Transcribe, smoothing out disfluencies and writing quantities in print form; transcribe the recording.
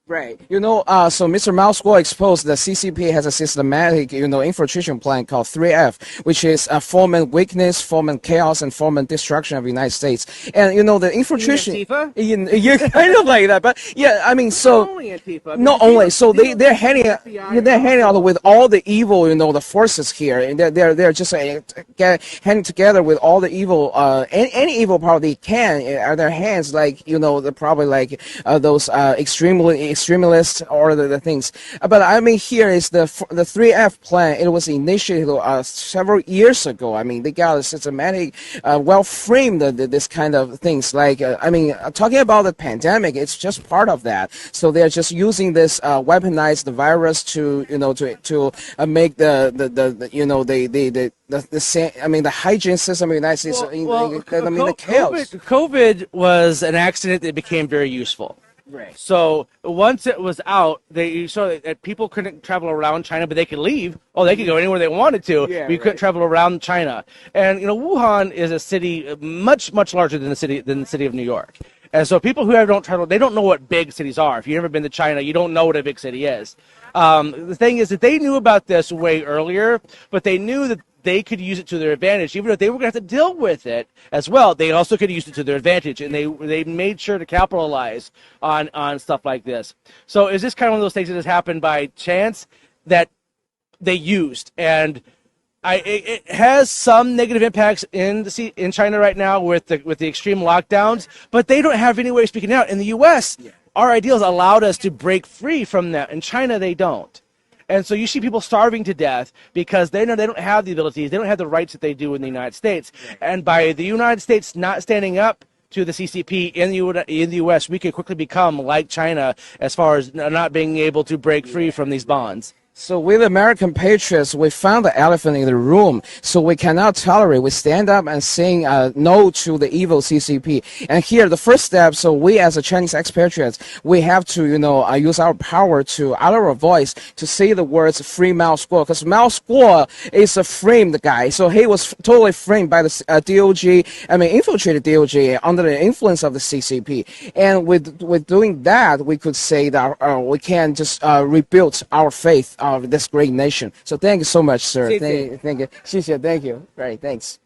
Right. So Mr. Mao Squall exposed that CCP has a systematic, infiltration plan called 3F, which is foment weakness, foment chaos, and foment destruction of the United States. And, the infiltration... You're kind of like that, but yeah, I mean, so... Not only Antifa. Not only, so they're handing out with all the evil, the forces here, and they're just handing together with all the evil, any evil power they can at their hands, like, they're probably like those extremists or the things. But I mean, here is the 3F plan. It was initiated several years ago. I mean, they got a systematic, well-framed this kind of things. Like, talking about the pandemic, it's just part of that. So they're just using this weaponized virus to make the hygiene system in the United States. The chaos. COVID was an accident that became very useful. Right. So once it was out, they saw that people couldn't travel around China, but they could leave. Oh, they could go anywhere they wanted to. Yeah, but you couldn't travel around China. And Wuhan is a city much larger than the city of New York. And so people who don't travel, they don't know what big cities are. If you've never been to China, you don't know what a big city is. The thing is that they knew about this way earlier, but they knew that they could use it to their advantage. Even if they were going to have to deal with it as well, they also could use it to their advantage, and they made sure to capitalize on stuff like this. So is this kind of one of those things that has happened by chance that they used? And it has some negative impacts in China right now with the extreme lockdowns, but they don't have any way of speaking out. In the U.S., our ideals allowed us to break free from that. In China, they don't. And so you see people starving to death because they know they don't have the abilities, they don't have the rights that they do in the United States. And by the United States not standing up to the CCP in the U.S., we could quickly become like China as far as not being able to break free from these bonds. So with American patriots, we found the elephant in the room. So we cannot tolerate. We stand up and saying no to the evil CCP. And here, the first step, so we as a Chinese expatriates, we have to, use our power to utter our voice to say the words free Mao Squall. Because Mao Squall is a framed guy. So he was totally framed by the DOJ, infiltrated DOJ under the influence of the CCP. And with doing that, we could say that we can just rebuild our faith of this great nation. So thank you so much, sir. Thank you. 谢谢, thank you. Right, thanks.